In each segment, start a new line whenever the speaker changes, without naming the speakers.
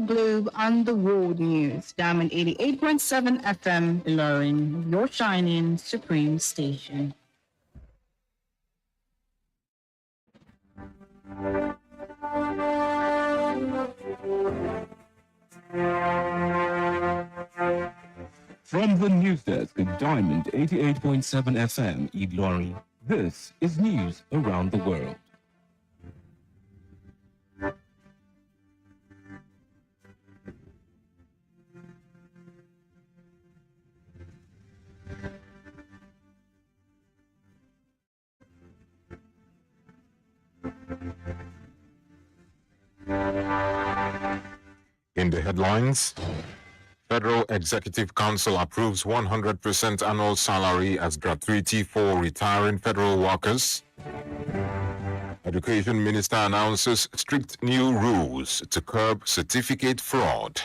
globe and the world news. Diamond 88.7 FM, Ilorin, your shining supreme station.
From the news desk at Diamond 88.7 FM, Ilorin, this is news around the world.
In the headlines, Federal Executive Council approves 100% annual salary as gratuity for retiring federal workers. Education Minister announces strict new rules to curb certificate fraud.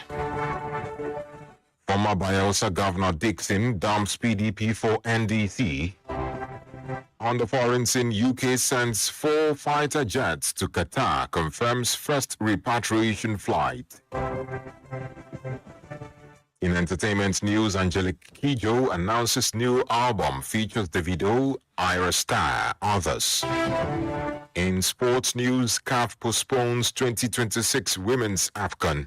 Former Bayelsa Governor Dixon dumps PDP for NDC. On the foreign scene, UK sends 4 fighter jets to Qatar, confirms first repatriation flight. In entertainment news, Angelique Kidjo announces new album, features Davido, Ira Star, others. In sports news, CAF postpones 2026 Women's AFCON.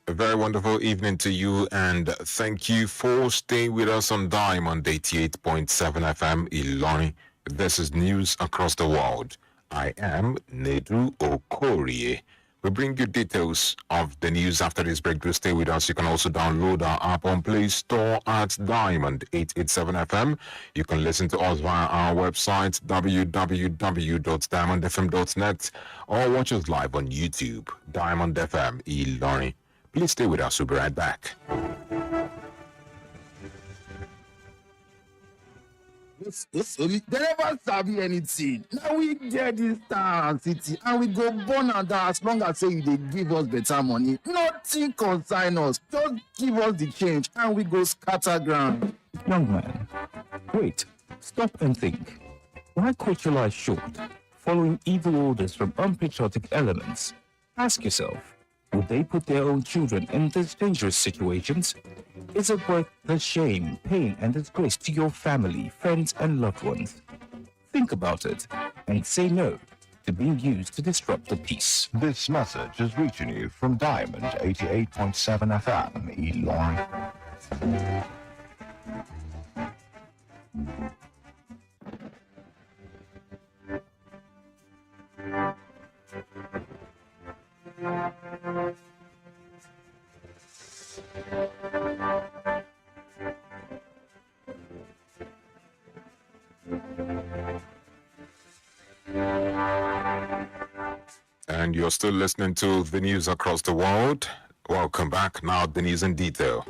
A very wonderful evening to you, and thank you for staying with us on Diamond 88.7 FM Ilorin. This is news across the world. I am NEDU OKORIE. We bring you details of the news after this break. Do stay with us. You can also download our app on Play Store at Diamond 887 FM. You can listen to us via our website www.diamondfm.net or watch us live on YouTube, Diamond FM Ilorin. Please stay with us. We'll be right back.
They never sabi anything. Now we get this town city and we go burn and down as long as say they give us better money. Nothing concern us. Just give us the change and we go scatter ground.
Young man, wait, stop and think. Why cut your life short, following evil orders from unpatriotic elements? Ask yourself, would they put their own children in these dangerous situations? Is it worth the shame, pain, and disgrace to your family, friends, and loved ones? Think about it and say no to being used to disrupt the peace.
This message is reaching you from Diamond 88.7 FM, Ilorin.
And you're still listening to the news across the world. Welcome back. Now the news in detail.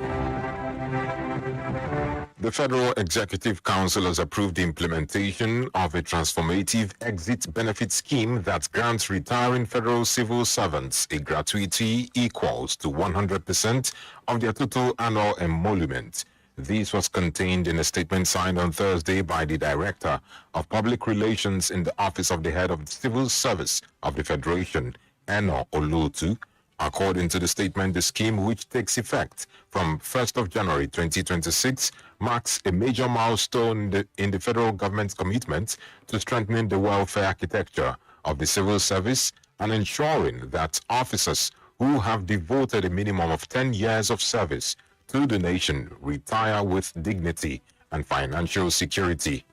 The Federal Executive Council has approved the implementation of a transformative exit benefit scheme that grants retiring federal civil servants a gratuity equals to 100% of their total annual emolument. This was contained in a statement signed on Thursday by the Director of Public Relations in the Office of the Head of the Civil Service of the Federation, Eno Olotu. According to the statement, the scheme, which takes effect from 1st of January 2026, marks a major milestone in the federal government's commitment to strengthening the welfare architecture of the civil service and ensuring that officers who have devoted a minimum of 10 years of service to the nation retire with dignity and financial security.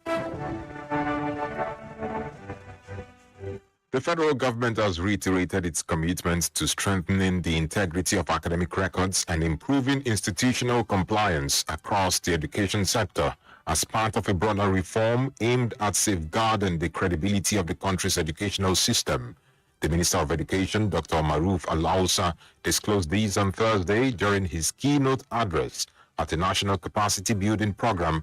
The federal government has reiterated its commitment to strengthening the integrity of academic records and improving institutional compliance across the education sector as part of a broader reform aimed at safeguarding the credibility of the country's educational system. The Minister of Education, Dr. Maruf Alausa, disclosed these on Thursday during his keynote address at a national capacity building program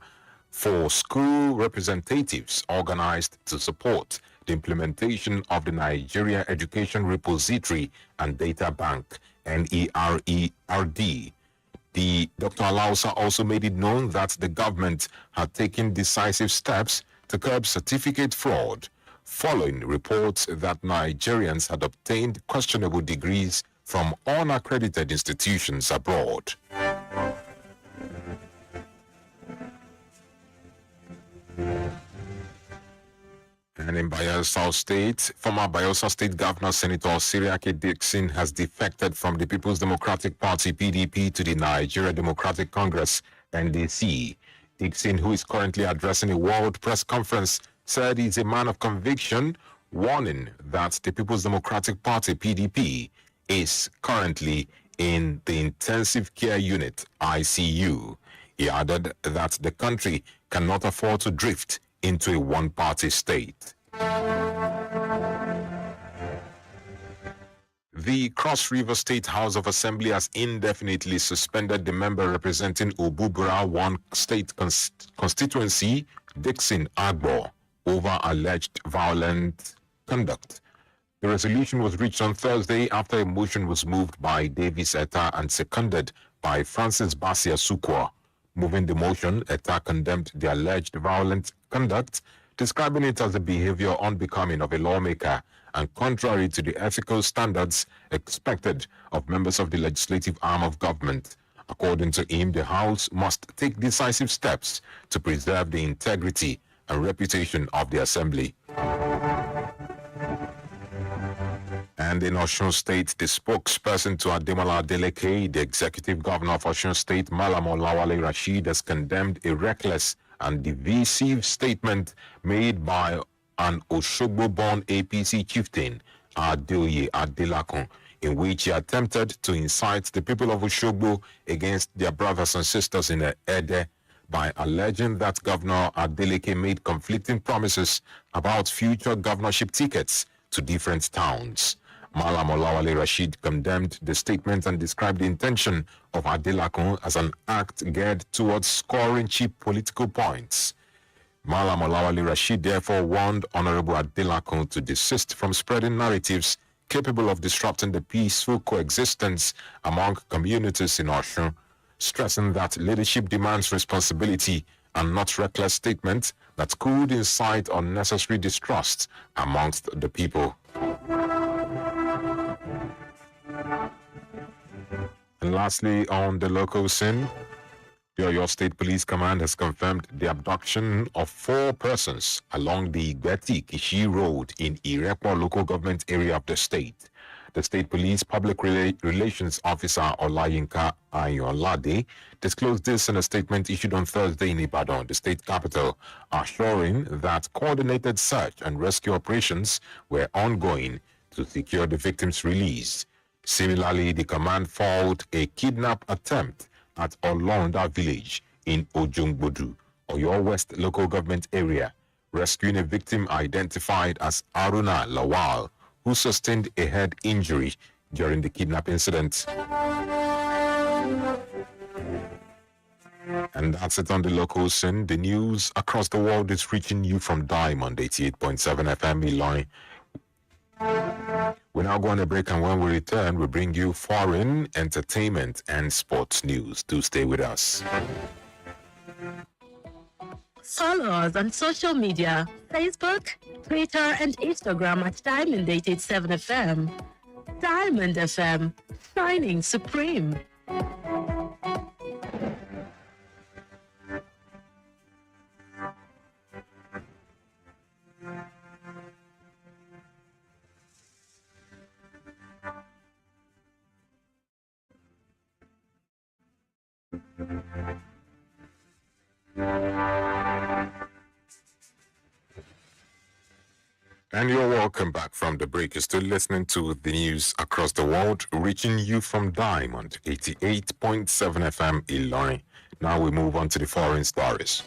for school representatives organized to support the implementation of the Nigeria Education Repository and Data Bank, NERD. Dr. Alausa also made it known that the government had taken decisive steps to curb certificate fraud. following reports that Nigerians had obtained questionable degrees from unaccredited institutions abroad. And in Bayelsa State, former Bayelsa State Governor Senator Siriake Dixon has defected from the People's Democratic Party (PDP) to the Nigeria Democratic Congress (NDC). Dixon, who is currently addressing a world press conference, said he's a man of conviction, warning that the People's Democratic Party (PDP) is currently in the intensive care unit (ICU). He added that the country cannot afford to drift into a one-party state. The Cross River State House of Assembly has indefinitely suspended the member representing Obubura 1 State constituency, Dixon Agbo, over alleged violent conduct. The resolution was reached on Thursday after a motion was moved by Davis Etta and seconded by Francis Basia Sukwa. Moving the motion, Etta condemned the alleged violent conduct, describing it as a behavior unbecoming of a lawmaker and contrary to the ethical standards expected of members of the legislative arm of government. According to him, the House must take decisive steps to preserve the integrity and reputation of the Assembly. And in Osun State, the spokesperson to Ademola Adeleke, the executive governor of Osun State, Malam Olawale Rashid, has condemned a reckless and divisive statement made by an Osogbo-born APC chieftain, Adeoye Adelakun, in which he attempted to incite the people of Osogbo against their brothers and sisters in Ede by alleging that Governor Adeleke made conflicting promises about future governorship tickets to different towns. Malam Olawale Rashid condemned the statement and described the intention of Adelakun as an act geared towards scoring cheap political points. Malam Olawale Rashid therefore warned Honorable Adelakun to desist from spreading narratives capable of disrupting the peaceful coexistence among communities in Osun, stressing that leadership demands responsibility and not reckless statements that could incite unnecessary distrust amongst the people. And lastly, on the local scene, the Oyo State Police Command has confirmed the abduction of 4 persons along the Gbeti-Kishi Road in Irepo local government area of the state. The State Police Public Relations Officer Olayinka Ayolade disclosed this in a statement issued on Thursday in Ibadan, the state capital, assuring that coordinated search and rescue operations were ongoing to secure the victims' release. Similarly, the command foiled a kidnap attempt at Olonda village in Ojungbodu, Oyo West local government area, rescuing a victim identified as Aruna Lawal, who sustained a head injury during the kidnap incident. And that's it on the local scene. The news across the world is reaching you from Diamond 88.7 FM Ilorin. We're now going to break, and when we return, we bring you foreign, entertainment, and sports news. Do stay with us.
Follow us on social media, Facebook, Twitter, and Instagram at Diamond 887 FM. Diamond FM, shining supreme.
And you're welcome back from the break. You're still listening to the news across the world, reaching you from Diamond 88.7 FM Ilorin. Now we move on to the foreign stories.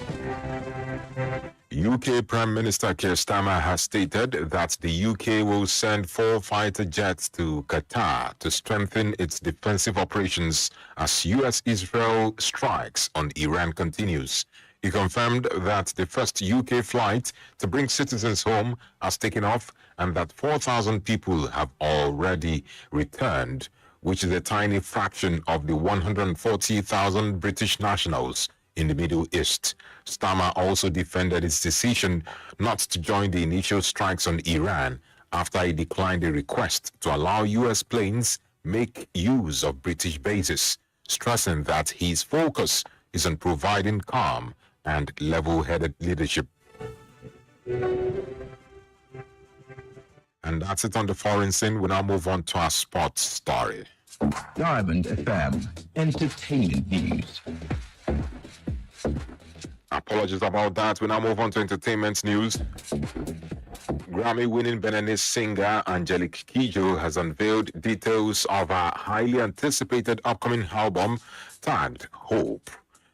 UK Prime Minister Keir Starmer has stated that the UK will send 4 fighter jets to Qatar to strengthen its defensive operations as US-Israel strikes on Iran continues. He confirmed that the first UK flight to bring citizens home has taken off and that 4,000 people have already returned, which is a tiny fraction of the 140,000 British nationals in the Middle East. Starmer also defended its decision not to join the initial strikes on Iran after he declined a request to allow U.S. planes make use of British bases, stressing that his focus is on providing calm and level-headed leadership. And that's it on the foreign scene. We now move on to our sports story.
Diamond FM Entertainment News.
Apologies about that. We now move on to entertainment news. Grammy-winning Beninese singer Angelique Kidjo has unveiled details of her highly anticipated upcoming album tagged Hope.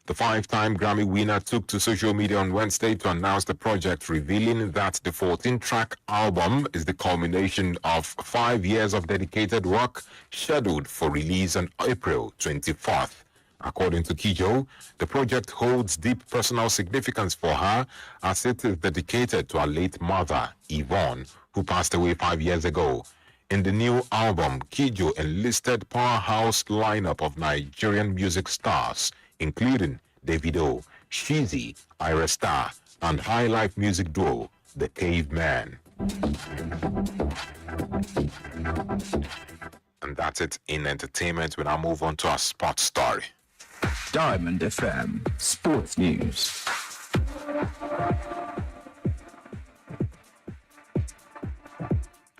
The five-time Grammy winner took to social media on Wednesday to announce the project, revealing that the 14-track album is the culmination of 5 years of dedicated work scheduled for release on April 24th. According to Kidjo, the project holds deep personal significance for her as it is dedicated to her late mother, Yvonne, who passed away 5 years ago. In the new album, Kidjo enlisted powerhouse lineup of Nigerian music stars, including Davido, Shizzy, Ira Star, and high life music duo, The Caveman. And that's it in entertainment. We now move on to our sports story.
Diamond FM Sports News.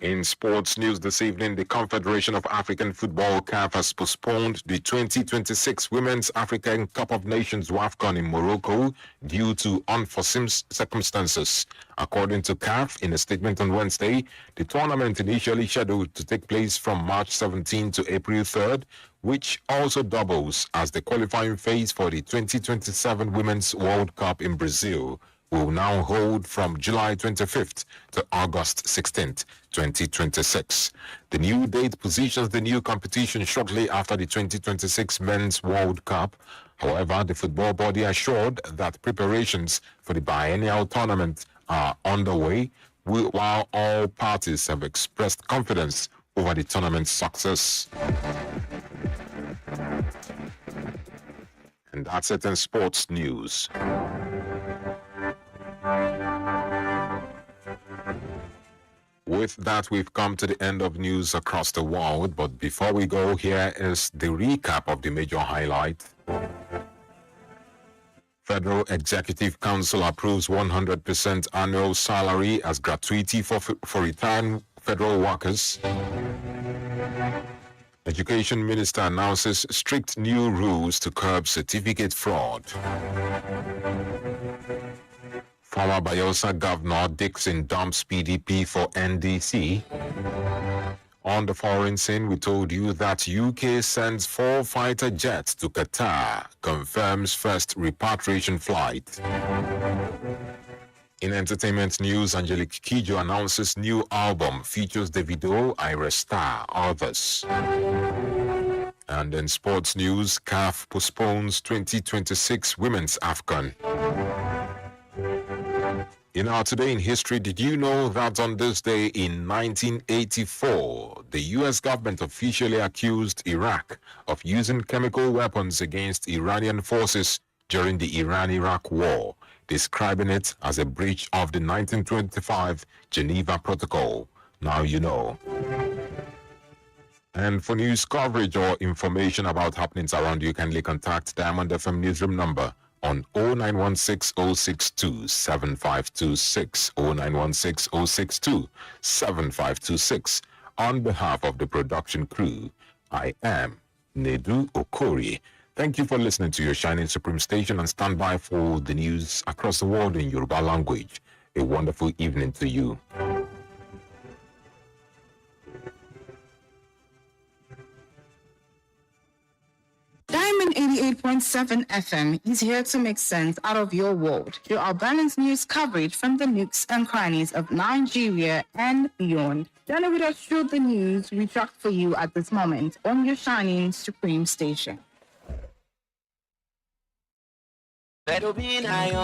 In sports news this evening, the Confederation of African Football CAF has postponed the 2026 Women's African Cup of Nations WAFCON in Morocco due to unforeseen circumstances. According to CAF, in a statement on Wednesday, the tournament initially scheduled to take place from March 17 to April 3rd, which also doubles as the qualifying phase for the 2027 Women's World Cup in Brazil, will now hold from July 25th to August 16th, 2026. The new date positions the new competition shortly after the 2026 Men's World Cup. However, the football body assured that preparations for the biennial tournament are underway, while all parties have expressed confidence over the tournament's success. And that's it in sports news. With that, we've come to the end of news across the world, but before we go, here is the recap of the major highlights. Federal Executive Council approves 100% annual salary as gratuity for retired federal workers. Education Minister announces strict new rules to curb certificate fraud. Former Bayelsa Governor Dixon dumps PDP for NDC. On the foreign scene, we told you that UK sends 4 fighter jets to Qatar, confirms first repatriation flight. In entertainment news, Angelique Kidjo announces new album, features Davido, Ira Star, others. And in sports news, CAF postpones 2026 Women's AFCON. In our Today in History, did you know that on this day in 1984, the U.S. government officially accused Iraq of using chemical weapons against Iranian forces during the Iran-Iraq War, describing it as a breach of the 1925 Geneva Protocol? Now you know. And for news coverage or information about happenings around you, kindly contact Diamond FM newsroom number on 0916-062-7526, 0916-062-7526. On behalf of the production crew, I am NEDU OKORIE. Thank you for listening to your Shining Supreme station, and stand by for the news across the world in Yoruba language. A wonderful evening to you.
Diamond 88.7 FM is here to make sense out of your world through our balanced news coverage from the nooks and crannies of Nigeria and beyond. Journey with us through the news we track for you at this moment on your Shining Supreme station.